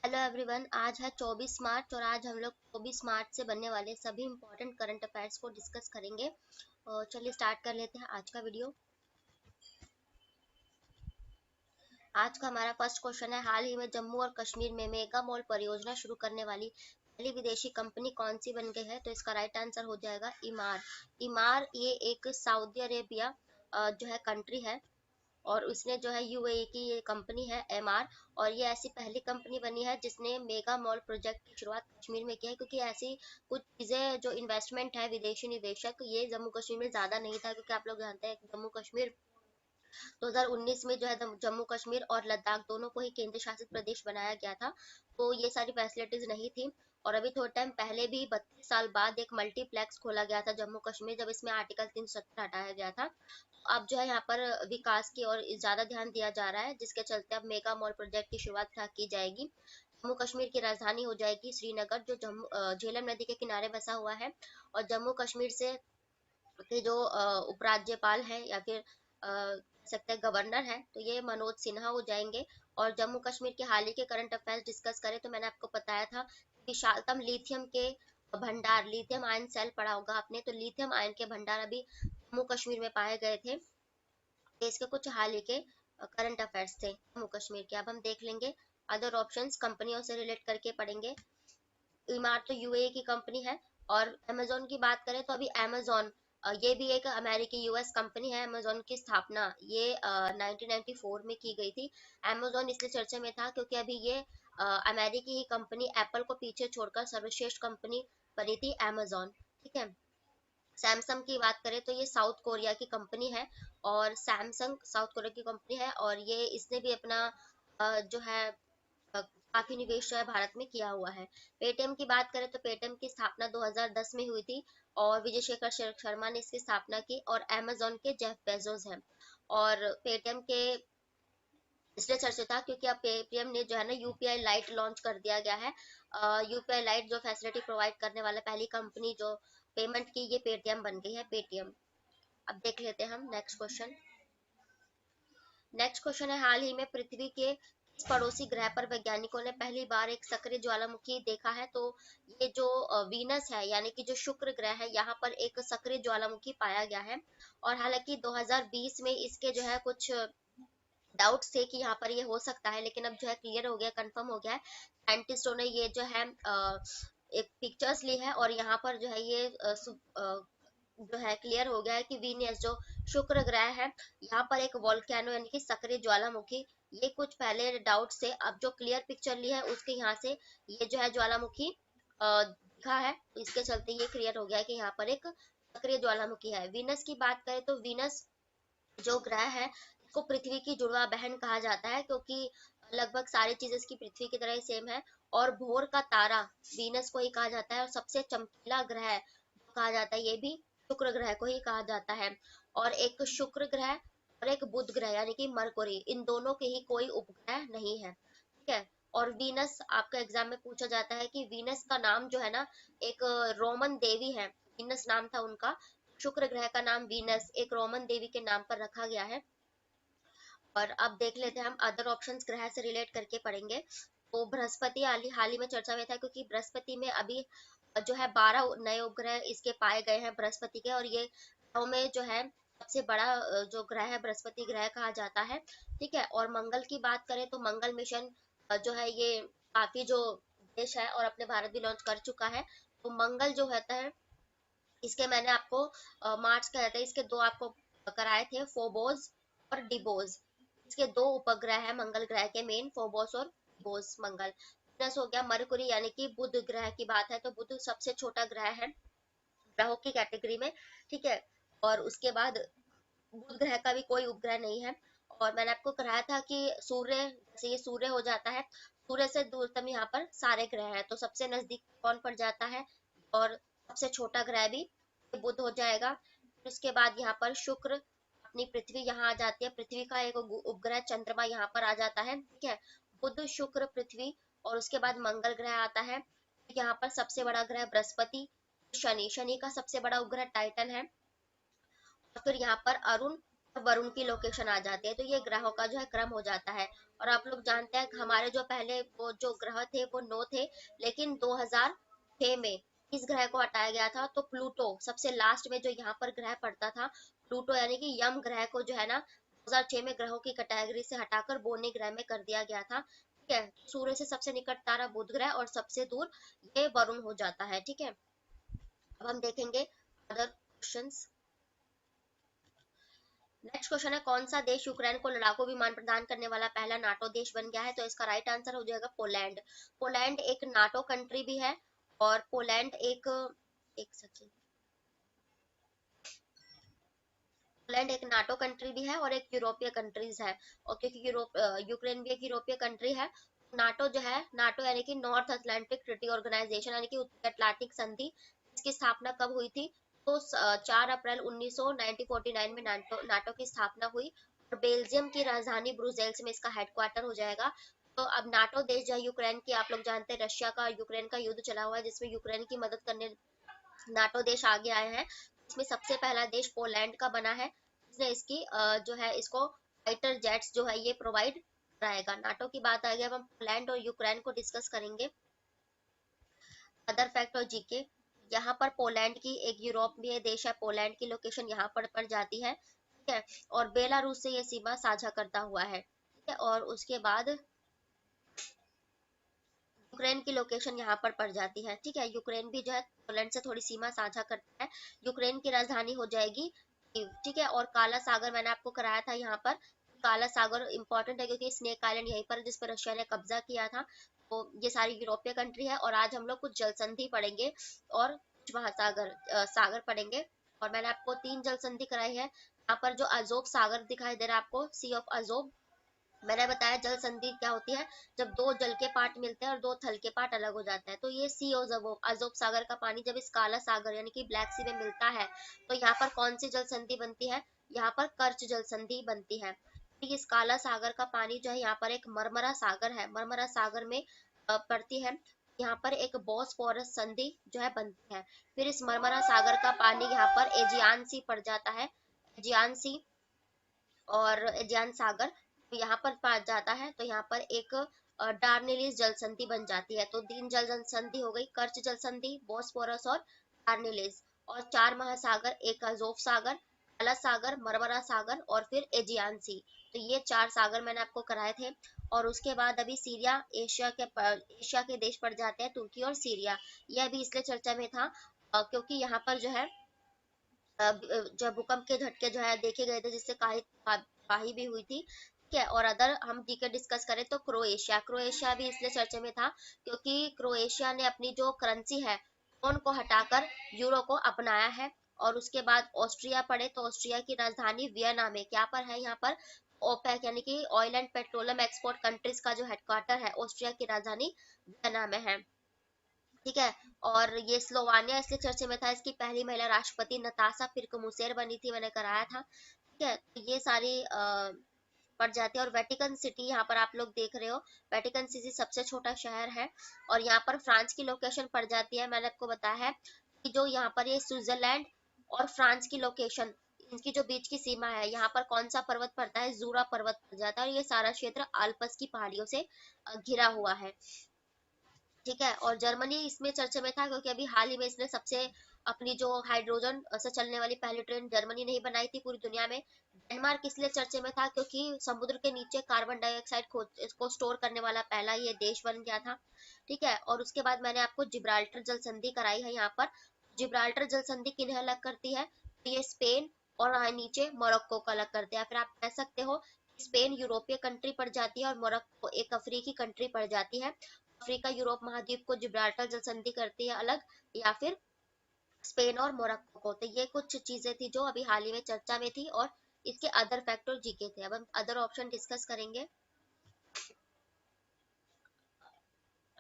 Hello everyone, आज है 24 मार्च और आज हम लोग 24 मार्च से बनने वाले सभी इंपॉर्टेंट करंट अफेयर्स को डिस्कस करेंगे। और चलिए स्टार्ट कर लेते हैं आज का वीडियो। आज का हमारा फर्स्ट क्वेश्चन है, हाल ही में जम्मू और कश्मीर में मेगा मॉल परियोजना शुरू करने वाली पहली विदेशी कंपनी कौन सी बन गई है? तो इसका राइट आंसर हो जाएगा ईमार। ईमार ये एक सऊदी अरेबिया जो है कंट्री है, और उसने जो है यूएई की ये कंपनी है एमआर। और ये ऐसी पहली कंपनी बनी है जिसने मेगा मॉल प्रोजेक्ट की शुरुआत कश्मीर में की है, क्योंकि ऐसी कुछ चीजें जो इन्वेस्टमेंट है विदेशी निवेशक, ये जम्मू कश्मीर में ज्यादा नहीं था, क्योंकि आप लोग जानते हैं जम्मू कश्मीर 2019 में जो है जम्मू कश्मीर और लद्दाख दोनों को ही केंद्र शासित प्रदेश बनाया गया था, तो ये सारी फैसिलिटीज नहीं थी। और अभी थोड़े टाइम पहले भी 32 साल बाद एक मल्टीप्लेक्स खोला गया था जम्मू कश्मीर, जब इसमें आर्टिकल 370 हटाया गया था। अब जो है यहाँ पर विकास की ओर ज्यादा ध्यान दिया जा रहा है, जिसके चलते अब मेगा मॉल प्रोजेक्ट की शुरुआत की जाएगी। जम्मू कश्मीर की राजधानी हो जाएगी श्रीनगर, जो झेलम नदी के किनारे बसा हुआ है। और जम्मू कश्मीर से के जो उपराज्यपाल हैं या फिर कह सकते हैं गवर्नर है, तो ये मनोज सिन्हा हो जाएंगे। और जम्मू कश्मीर के हाल ही के करंट अफेयर्स डिस्कस करें तो मैंने आपको बताया था विशालतम लिथियम के भंडार, लिथियम आयन सेल पढ़ा होगा आपने, तो लिथियम आयन के भंडार अभी जम्मू कश्मीर में पाए गए थे। ये इसके कुछ हाल ही के करंट अफेयर्स थे जम्मू कश्मीर के। अब हम देख लेंगे अदर ऑप्शंस, कंपनियों से रिलेट करके पढ़ेंगे। ईमार तो यूएई की कंपनी है। और अमेजोन की बात करें तो अभी अमेजोन ये भी एक अमेरिकी यूएस कंपनी है। अमेजोन की स्थापना ये 1994 में की गई थी। अमेजोन इसलिए चर्चा में था क्योंकि अभी ये अमेरिकी ही कंपनी एप्पल को पीछे छोड़कर सर्वश्रेष्ठ कंपनी बनी थी अमेजोन। ठीक है। सैमसंग की बात करें तो ये साउथ कोरिया की कंपनी है, और सैमसंग साउथ कोरिया की कंपनी है, और ये इसने भी अपना जो है काफी निवेश जो है भारत में किया हुआ है। पेटीएम की बात करें तो पेटीएम की स्थापना 2010 में हुई थी, और विजय शेखर शर्मा ने इसकी स्थापना की, और अमेजोन के जेफ बेजोस हैं। और पेटीएम के इसलिए चर्चित था क्योंकि अब पेटीएम ने जो है ना यूपीआई लाइट लॉन्च कर दिया गया है। यूपीआई लाइट जो फैसिलिटी प्रोवाइड करने वाला पहली कंपनी जो पेमेंट की, ये पेटीएम बन गई है, पेटीएम। अब देख लेते हैं हम नेक्स्ट क्वेश्चन। नेक्स्ट क्वेश्चन है, हाल ही में पृथ्वी के किस पड़ोसी ग्रह पर वैज्ञानिकों ने पहली बार एक सक्रिय ज्वालामुखी देखा है? तो ये जो वीनस है, यानी कि जो शुक्र ग्रह है, यहाँ पर एक सक्रिय ज्वालामुखी पाया गया है। और हालांकि 2020 में इसके जो है कुछ डाउट्स थे कि यहाँ पर ये हो सकता है, लेकिन अब जो है क्लियर हो गया, कंफर्म हो गया है। साइंटिस्टों ने ये जो है एक पिक्चर्स ली है, और यहाँ पर जो है ये जो है क्लियर हो गया है कि वीनस जो शुक्र ग्रह है, यहाँ पर एक वोल्केनो यानी कि सक्रिय ज्वालामुखी, ये कुछ पहले डाउट्स थे, अब जो क्लियर पिक्चर ली है उसके यहाँ से ये जो है ज्वालामुखी दिखा है, तो इसके चलते ये क्लियर हो गया है कि यहाँ पर एक सक्रिय ज्वालामुखी है। वीनस की बात करें तो वीनस जो ग्रह है इसको पृथ्वी की जुड़वा बहन कहा जाता है, क्योंकि लगभग सारी चीजें इसकी पृथ्वी की तरह ही सेम है। और भोर का तारा वीनस को ही कहा जाता है, और सबसे चमकीला ग्रह जो कहा जाता है ये भी शुक्र ग्रह को ही कहा जाता है। और एक शुक्र ग्रह और एक बुध ग्रह यानी कि मरकुरी, इन दोनों के ही कोई उपग्रह नहीं है। ठीक है। और वीनस आपका एग्जाम में पूछा जाता है कि वीनस का नाम जो है ना, एक रोमन देवी है, वीनस नाम था उनका। शुक्र ग्रह का नाम वीनस एक रोमन देवी के नाम पर रखा गया है। और अब देख लेते हैं हम अदर ऑप्शंस, ग्रह से रिलेट करके पढ़ेंगे। तो बृहस्पति हाल ही में चर्चा में था, क्योंकि बृहस्पति में अभी जो है 12 नए उपग्रह इसके पाए गए हैं बृहस्पति के, और ये ग्रहों में जो है सबसे बड़ा जो ग्रह है बृहस्पति ग्रह कहा जाता है। ठीक है। और मंगल की बात करें तो मंगल मिशन जो है ये काफी जो देश है और अपने भारत भी लॉन्च कर चुका है। तो मंगल जो होता है, इसके मैंने आपको मार्च कहते हैं, इसके दो आपको कराए थे, फोबोस और डिबोस। इसके दो उपग्रह है मंगल ग्रह के, मेन फोबोस और डिबोस। मंगल वीनस हो गया। मरकुरी यानी कि बुध ग्रह की बात है तो बुध सबसे छोटा ग्रह है ग्रहों की कैटेगरी में। ठीक है। और उसके बाद बुध ग्रह का भी कोई उपग्रह नहीं है। और मैंने आपको कराया था कि सूर्य, जैसे ये सूर्य हो जाता है, सूर्य से दूरतम यहाँ पर सारे ग्रह हैं, तो सबसे नजदीक कौन पड़ जाता है, और सबसे छोटा ग्रह भी बुध हो जाएगा। फिर उसके बाद यहाँ पर शुक्र, अपनी पृथ्वी यहाँ आ जाती है, पृथ्वी का एक उपग्रह चंद्रमा यहाँ पर आ जाता है। ठीक है। बुध शुक्र पृथ्वी, और उसके बाद मंगल ग्रह आता है। यहाँ पर सबसे बड़ा ग्रह बृहस्पति, शनि, शनि का सबसे बड़ा उपग्रह टाइटन है। और फिर यहाँ पर अरुण वरुण की लोकेशन आ जाती है। तो ये ग्रहों का जो है क्रम हो जाता है। और आप लोग जानते हैं हमारे जो पहले वो जो ग्रह थे वो 9 थे, लेकिन 2006 में इस ग्रह को हटाया गया था। तो प्लूटो सबसे लास्ट में जो यहाँ पर ग्रह पड़ता था, प्लूटो यानी कि यम ग्रह को जो है ना 2006 में ग्रहों की कैटेगरी से हटाकर बोनी ग्रह में कर दिया गया था। ठीक है, सूर्य से सबसे निकट तारा बुध ग्रह और सबसे दूर ये वरुण हो जाता है। ठीक है, अब हम देखेंगे अदर क्वेश्चंस। नेक्स्ट क्वेश्चन है, कौन सा देश यूक्रेन को लड़ाकू विमान प्रदान करने वाला पहला नाटो देश बन गया है? तो इसका राइट आंसर हो जाएगा पोलैंड। पोलैंड एक नाटो कंट्री भी है, और पोलैंड एक सेकेंड, पोलैंड एक नाटो कंट्री भी है और एक यूरोपीय कंट्रीज है। और क्योंकि यूक्रेन भी एक यूरोपीय कंट्री है, नाटो जो है, नाटो यानी कि नॉर्थ अटलांटिक ट्रीटी ऑर्गेनाइजेशन यानी कि उत्तर अटलांटिक संधि, इसकी स्थापना कब हुई थी? तो 4 अप्रैल 1949 में नाटो नाटो की स्थापना हुई। और बेल्जियम की राजधानी ब्रुसेल्स में इसका हेडक्वार्टर हो जाएगा। तो अब नाटो देश जो है यूक्रेन की, आप लोग जानते हैं रशिया का यूक्रेन का युद्ध चला हुआ है जिसमें यूक्रेन की मदद करने नाटो देश आगे आए हैं। इसमें सबसे पहला देश पोलैंड का बना है, जिसने इसकी जो है इसको फाइटर जेट्स जो है ये प्रोवाइड कराएगा। नाटो की बात आ गई, अब हम पोलैंड और यूक्रेन को डिस्कस करेंगे। अदर फैक्ट और जीके, यहाँ पर पोलैंड की एक यूरोप में देश है, पोलैंड की लोकेशन यहाँ पर पड़ जाती है। ठीक है, और बेलारूस से ये सीमा साझा करता हुआ है। ठीक है, और उसके बाद यूक्रेन की लोकेशन यहाँ पर पड़ जाती है। ठीक है, यूक्रेन भी जो है पोलैंड से थोड़ी सीमा साझा करता है। यूक्रेन की राजधानी हो जाएगी कीव। ठीक है, और काला सागर मैंने आपको कराया था यहाँ पर। काला सागर इंपॉर्टेंट है क्योंकि स्नेक आइलैंड यहीं पर जिस पर रशिया ने कब्जा किया था। तो ये सारी यूरोपीय कंट्री है। और आज हम लोग कुछ जल संधि पढ़ेंगे और कुछ महासागर सागर पढ़ेंगे। और मैंने आपको 3 जल संधि कराई है। यहाँ पर जो अजोब सागर दिखाई दे रहा है आपको, सी ऑफ अजोब, मैंने बताया जल संधि क्या होती है, जब दो जल के पार्ट मिलते हैं और दो थल के पार्ट अलग हो जाते हैं। तो ये सी अजोब अजोब सागर का पानी जब इस काला सागर यानी कि ब्लैक सी में मिलता है, तो यहाँ पर कौन सी जल संधि बनती है? यहाँ पर कर्च जल संधि बनती है। तो इस काला सागर का पानी जो है यहाँ पर एक मरमरा सागर है, मरमरा सागर में पड़ती है। यहाँ पर एक बॉस्फोरस संधि जो है बनती है। फिर इस मरमरा सागर का पानी यहाँ पर एजियान सी पड़ जाता है, एजियान सी और एजियान सागर यहाँ पर पाया जाता है। तो यहाँ पर एक डार्नेलिस जल संधि बन जाती है। तो 3 जल संधि हो गई, कर्च जल संधि, बोस्फोरस और डार्नेलिस। और 4 महासागर, एक अजोव सागर, काला सागर, मरमरा सागर और फिर एजियान सी। तो ये 4 सागर मैंने आपको कराए थे। और उसके बाद अभी सीरिया, एशिया के देश पड़ जाते हैं, तुर्की और सीरिया। यह भी इसलिए चर्चा में था क्योंकि यहाँ पर जो है जब भूकंप के झटके जो है देखे गए थे, जिससे तबाही भी हुई थी। ठीक है, और अदर हम जीके डिस्कस करें तो क्रोएशिया, क्रोएशिया भी इसलिए चर्चे में था क्योंकि क्रोएशिया ने अपनी जो करेंसी है फोन को हटाकर यूरो को अपनाया है। और उसके बाद ऑस्ट्रिया पड़े, तो ऑस्ट्रिया की राजधानी वियना में क्या पर है, यहाँ पर ओपेक यानी कि oil and petroleum export countries का जो हेडक्वार्टर है ऑस्ट्रिया की राजधानी वियना में है। ठीक है, और ये स्लोवानिया इसलिए चर्चे में था, इसकी पहली महिला राष्ट्रपति नताशा फिरकमुसेर बनी थी, मैंने कराया था। ठीक है, तो ये सारी पड़ जाती है। और वेटिकन सिटी यहाँ पर आप लोग देख रहे हो, वेटिकन सिटी सबसे छोटा शहर है। और यहाँ पर फ्रांस की लोकेशन पड़ जाती है। मैंने आपको बताया है कि जो यहाँ पर ये स्विट्जरलैंड और फ्रांस की लोकेशन, इनकी जो बीच की सीमा है, यहाँ पर कौन सा पर्वत पड़ता है? जूरा पर्वत पड़ जाता है। और ये सारा क्षेत्र आल्प्स की पहाड़ियों से घिरा हुआ है। ठीक है, और जर्मनी इसमें चर्चा में था क्योंकि अभी हाल ही में इसने सबसे अपनी जो हाइड्रोजन से चलने वाली पहली ट्रेन जर्मनी ने ही बनाई थी पूरी दुनिया में। डेनमार्क इसलिए चर्चे में था क्योंकि समुद्र के नीचे कार्बन डाइऑक्साइड को स्टोर करने वाला पहला ये देश बन गया था। ठीक है, और उसके बाद मैंने आपको जिब्राल्टर जल संधि कराई है यहाँ पर। जिब्राल्टर जल संधि किन्हें अलग करती है? तो ये स्पेन और नीचे मोरक्को को अलग करते हैं। फिर आप कह सकते हो स्पेन यूरोपीय कंट्री पड़ जाती है और मोरक्को एक अफ्रीकी कंट्री पड़ जाती है। अफ्रीका यूरोप महाद्वीप को जिब्राल्टर जल संधि करती है अलग, या फिर स्पेन और मोरक्को को। तो ये कुछ चीजें थी जो अभी हाल ही में चर्चा में थी, और इसके अदर फैक्टर जीके थे। अब हम अदर ऑप्शन डिस्कस करेंगे।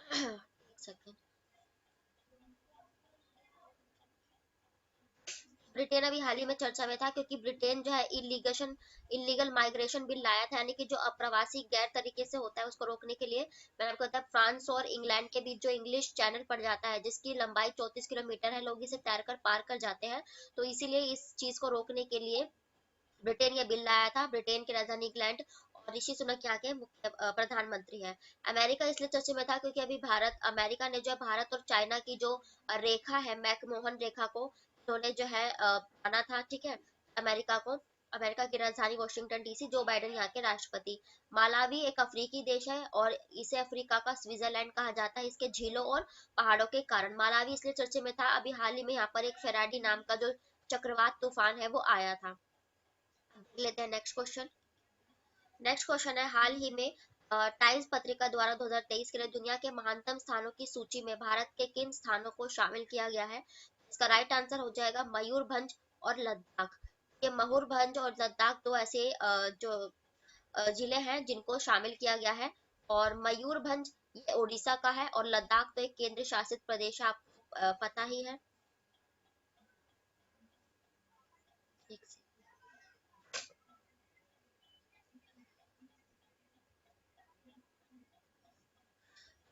एक सेकेंड, ब्रिटेन अभी हाल ही में चर्चा में था क्योंकि ब्रिटेन जो है इलीगल माइग्रेशन बिल लाया था, यानी कि जो अप्रवासी गैर तरीके से होता है उसको रोकने के लिए। मैंने आपको बताया फ्रांस और इंग्लैंड के बीच जो इंग्लिश चैनल पड़ जाता है, जिसकी लंबाई 34 किलोमीटर है, लोग इसे तैर कर पार कर जाते हैं। तो इसीलिए इस चीज को रोकने के लिए ब्रिटेन ये बिल लाया था। ब्रिटेन की राजधानी इंग्लैंड, और ऋषि सुनक यहाँ के मुख्य प्रधानमंत्री है। अमेरिका इसलिए चर्चे में था क्योंकि अभी भारत अमेरिका ने जो है भारत और चाइना की जो रेखा है, मैकमोहन रेखा को उन्होंने जो है माना था, ठीक है, अमेरिका को। अमेरिका की राजधानी वॉशिंगटन डीसी, जो बाइडेन यहाँ के राष्ट्रपति। मालावी एक अफ्रीकी देश है और इसे अफ्रीका का स्विट्जरलैंड कहा जाता है, इसके झीलों और पहाड़ों के कारण। मालावी इसलिए चर्चे में था, अभी हाल ही में यहाँ पर एक फेराडी नाम का जो चक्रवात तूफान है वो आया था। देख लेते हैं नेक्स्ट क्वेश्चन। नेक्स्ट क्वेश्चन है, हाल ही में टाइम्स पत्रिका द्वारा 2023 के लिए दुनिया के महानतम स्थानों की सूची में भारत के किन स्थानों को शामिल किया गया है? इसका राइट आंसर हो जाएगा मयूरभंज और लद्दाख। ये मयूरभंज और लद्दाख दो ऐसे जो जिले हैं जिनको शामिल किया गया है। और मयूरभंज ये उड़ीसा का है, और लद्दाख तो एक केंद्र शासित प्रदेश है, आपको पता ही है। एक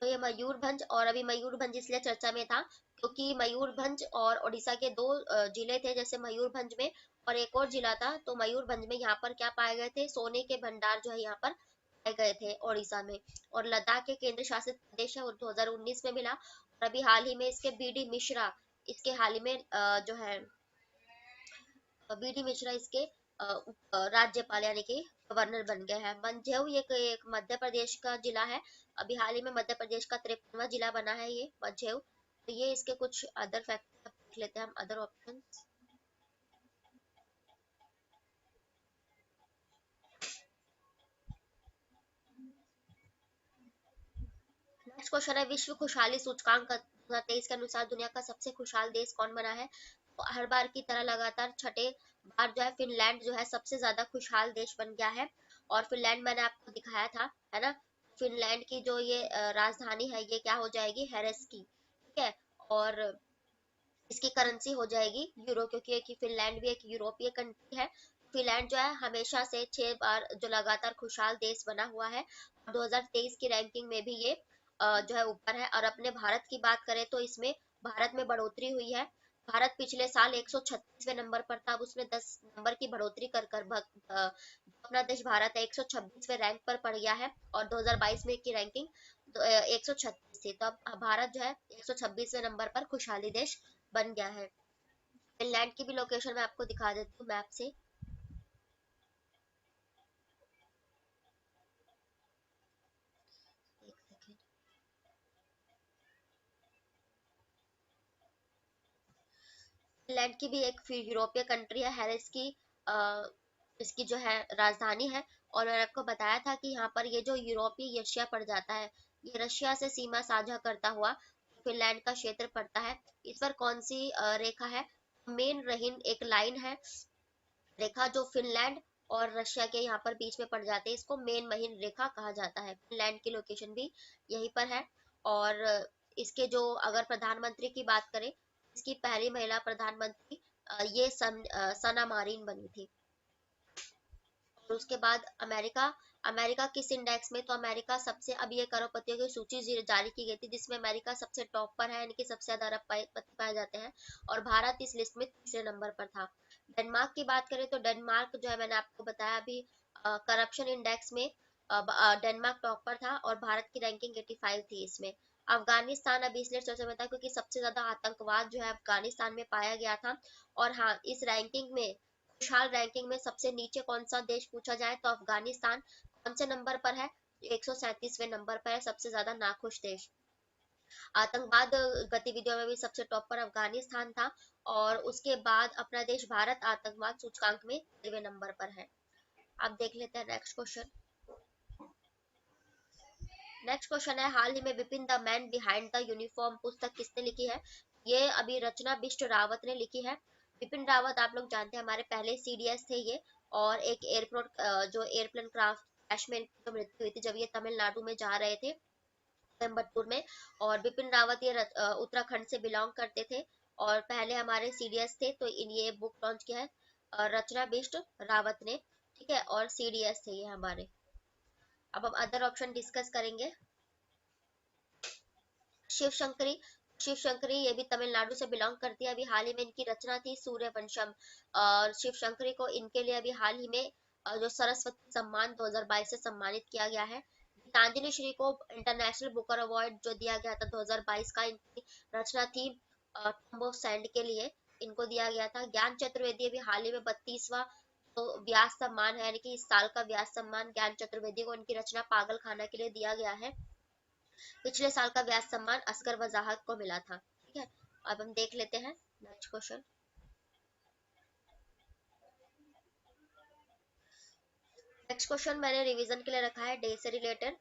तो ये मयूरभंज, और अभी मयूरभंज इसलिए चर्चा में था क्योंकि मयूरभंज और उड़ीसा के दो जिले थे, जैसे मयूरभंज में और एक और जिला था, तो मयूरभंज में यहाँ पर क्या पाए गए थे, सोने के भंडार जो है यहाँ पर पाए गए थे उड़ीसा में। और लद्दाख के केंद्र शासित प्रदेश है, वो 2019 में मिला। और अभी हाल ही में इसके बीडी मिश्रा, इसके हाल ही में जो है बीडी मिश्रा इसके राज्यपाल यानी कि गवर्नर बन गए हैं। मंझेउ ये एक मध्य प्रदेश का जिला है, अभी हाल ही में मध्य प्रदेश का 53वां जिला बना है ये मंझेउ। तो ये इसके कुछ अदर फैक्टर देख लेते हैं हम, अदर ऑप्शन। नेक्स्ट क्वेश्चन है, विश्व खुशहाली सूचकांक 2023 के अनुसार दुनिया का सबसे खुशहाल देश कौन बना है? तो हर बार की तरह लगातार छठे बार जो है फिनलैंड जो है सबसे ज्यादा खुशहाल देश बन गया है। और फिनलैंड मैंने आपको दिखाया था, है ना। फिनलैंड की जो ये राजधानी है ये क्या हो जाएगी, हेरेस्की, ठीक है। और इसकी करेंसी हो जाएगी यूरो, क्योंकि फिनलैंड भी एक यूरोपीय कंट्री है। फिनलैंड जो है हमेशा से 6 बार जो लगातार खुशहाल देश बना हुआ है। 2023 की रैंकिंग में भी ये जो है ऊपर है। और अपने भारत की बात करें तो इसमें भारत में बढ़ोतरी हुई है। भारत पिछले साल 136वें नंबर पर था, अब उसमें 10 नंबर की बढ़ोतरी कर कर अपना देश भारत है 126वें रैंक पर पड़ गया है। और 2022 में की रैंकिंग 136 थी, तो अब भारत जो है 126वें नंबर पर खुशहाली देश बन गया है। फिनलैंड की भी लोकेशन मैं आपको दिखा देती हूँ मैप से। एक सेकेंड। फिनलैंड की भी एक यूरोपीय कंट्री है, हैरिस की अ, इसकी जो है राजधानी है। और मैंने आपको बताया था कि यहाँ पर ये जो यूरोपीय एशिया पड़ जाता है, ये रशिया से सीमा साझा करता हुआ फिनलैंड का क्षेत्र पड़ता है। इस पर कौन सी रेखा है? मेन रहीन एक लाइन है, रेखा जो फिनलैंड और रशिया के यहाँ पर बीच में पड़ जाते हैं, इसको मेन महीन रेखा कहा जाता है। फिनलैंड की लोकेशन भी यहीं पर है। और इसके जो अगर प्रधानमंत्री की बात करें, इसकी पहली महिला प्रधानमंत्री ये सना मारिन बनी थी। और उसके बाद अमेरिका, अमेरिका किस इंडेक्स में? तो अमेरिका सबसे, अभी ये करोड़पतियों की सूची जारी की गई थी जिसमें अमेरिका सबसे टॉप पर है, यानी कि सबसे ज्यादा अरबपति पाए जाते हैं। और भारत इस लिस्ट में तीसरे नंबर पर था। डेनमार्क की बात करें तो डेनमार्क जो है मैंने आपको बताया अभी करप्शन इंडेक्स में डेनमार्क टॉप पर था, और भारत की रैंकिंग 85 थी इसमें। अफगानिस्तान अभी इसलिए चर्चा में था क्योंकि सबसे ज्यादा आतंकवाद जो है अफगानिस्तान में पाया गया था। और हाँ, इस रैंकिंग में, खुशहाल रैंकिंग में सबसे नीचे कौन सा देश पूछा जाए तो अफगानिस्तान कौन से नंबर पर है? 137वें नंबर पर है, सबसे ज्यादा नाखुश देश। आतंकवाद गतिविधियों में भी सबसे टॉप पर अफगानिस्तान था। और उसके बाद अपना देश भारत आतंकवाद सूचकांक में 13वें नंबर पर है। अब देख लेते हैं नेक्स्ट क्वेश्चन। नेक्स्ट क्वेश्चन है, हाल ही में Vipin the man behind the uniform पुस्तक किसने लिखी है? ये अभी रचना बिष्ट रावत ने लिखी है। विपिन रावत आप लोग जानते हैं, हमारे पहले सीडीएस थे ये। और एक एयरपोर्ट जो एयरप्लेन क्राफ्ट क्रैश में जो मृत्यु हुई थी जब ये तमिलनाडु में जा रहे थे, कोयम्बटूर में। और विपिन रावत ये उत्तराखंड से बिलोंग करते थे और पहले हमारे सीडीएस थे, तो इन ये बुक लॉन्च किया है रचना बिष्ट रावत ने, ठीक है। और सीडीएस थे ये हमारे। अब हम अदर ऑप्शन डिस्कस करेंगे। शिव शंकरी, शिव शंकरी, ये भी तमिलनाडु से बिलोंग करती है। अभी हाल ही में इनकी रचना थी सूर्यवंशम। और शिव शंकरी को इनके लिए अभी हाल ही में जो सरस्वती सम्मान 2022 से सम्मानित किया गया है। गीतांजलि श्री को इंटरनेशनल बुकर अवार्ड जो दिया गया था 2022 का, इनकी रचना थी टॉम्ब ऑफ सैंड के लिए, इनको दिया गया था। ज्ञान चतुर्वेदी अभी हाल ही में 32वां तो व्यास सम्मान है, यानी कि इस साल का व्यास सम्मान ज्ञान चतुर्वेदी को इनकी रचना पागल खाना के लिए दिया गया है। पिछले साल का व्यास सम्मान असगर वजाहत को मिला था। ठीक है, अब हम देख लेते हैं नेक्स्ट क्वेश्चन। नेक्स्ट क्वेश्चन मैंने रिवीजन के लिए रखा है डे से रिलेटेड।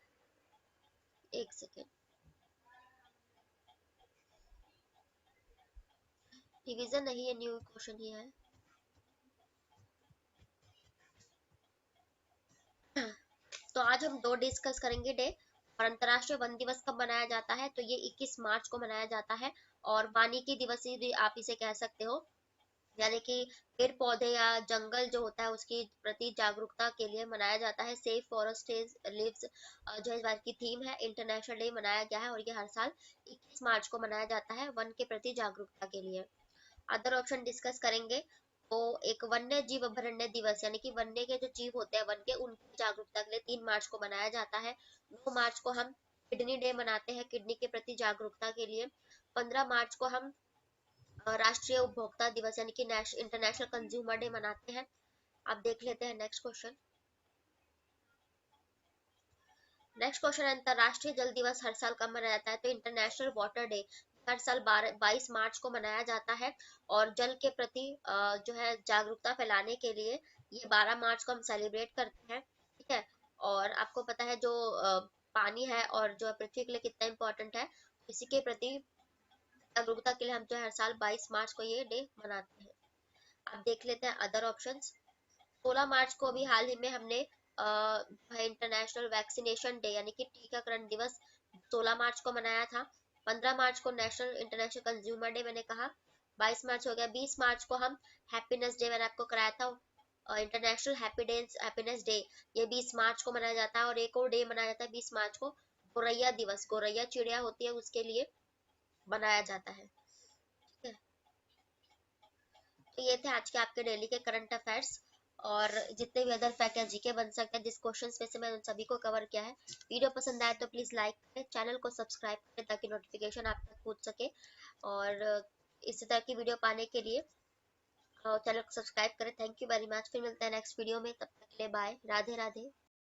एक सेकेंड, रिवीजन नहीं है, न्यू क्वेश्चन ही है। तो आज हम दो डिस्कस करेंगे डे। और अंतर्राष्ट्रीय वन दिवस कब मनाया जाता है, तो ये 21 मार्च को मनाया जाता है। और वानिकी दिवस भी आप इसे कह सकते हो, यानी कि पेड़ पौधे या जंगल जो होता है उसकी प्रति जागरूकता के लिए मनाया जाता है। सेफ फॉरेस्ट लिव्स जो इस बार की थीम है, इंटरनेशनल डे मनाया गया है और ये हर साल 21 मार्च को मनाया जाता है वन के प्रति जागरूकता के लिए। अदर ऑप्शन डिस्कस करेंगे। तो एक वन्य जीव अभयारण्य दिवस, यानी कि वन्य के जो जीव होते हैं वन के, उनकी जागरूकता के लिए 3 मार्च को मनाया जाता है। 9 मार्च को हम किडनी डे मनाते हैं, किडनी के प्रति जागरूकता के लिए। 15 मार्च को हम राष्ट्रीय उपभोक्ता दिवस यानी कि इंटरनेशनल कंज्यूमर डे मनाते हैं। आप देख लेते हैं नेक्स्ट क्वेश्चन। नेक्स्ट क्वेश्चन, अंतरराष्ट्रीय जल दिवस हर साल कब मनाया जाता है, तो इंटरनेशनल वाटर डे हर साल 22 मार्च को मनाया जाता है। और जल के प्रति जो है जागरूकता फैलाने के लिए ये 12 मार्च को हम सेलिब्रेट करते हैं। ठीक है, और आपको पता है जो पानी है और जो पृथ्वी के लिए कितना इंपॉर्टेंट है, इसी के प्रति जागरूकता के लिए हम जो है हर साल 22 मार्च को ये डे मनाते हैं। आप देख लेते हैं अदर ऑप्शंस। 16 मार्च को भी हाल ही में हमने इंटरनेशनल वैक्सीनेशन डे यानी कि टीकाकरण दिवस 16 मार्च को मनाया था। 15 मार्च को नेशनल इंटरनेशनल कंज्यूमर डे मैंने कहा। 22 मार्च हो गया। 20 मार्च को हम हैप्पीनेस डे मैंने आपको कराया था, इंटरनेशनल हैप्पीनेस डे, ये 20 मार्च को मनाया जाता है। और एक और डे मनाया जाता है 20 मार्च को, गोरैया दिवस, गोरैया चिड़िया होती है उसके लिए मनाया जाता है। ठीक है, तो ये थे आज के आपके डेली के करंट अफेयर्स। और जितने भी अदर फैक्ट या जीके बन सकते हैं जिस क्वेश्चंस में से मैं उन सभी को कवर किया है। वीडियो पसंद आए तो प्लीज लाइक करें, चैनल को सब्सक्राइब करें ताकि नोटिफिकेशन आप तक पहुंच सके। और इसी तरह की वीडियो पाने के लिए चैनल को सब्सक्राइब करें। थैंक यू वेरी मच, फिर मिलते हैं नेक्स्ट वीडियो में, तब तक के लिए बाय, राधे राधे।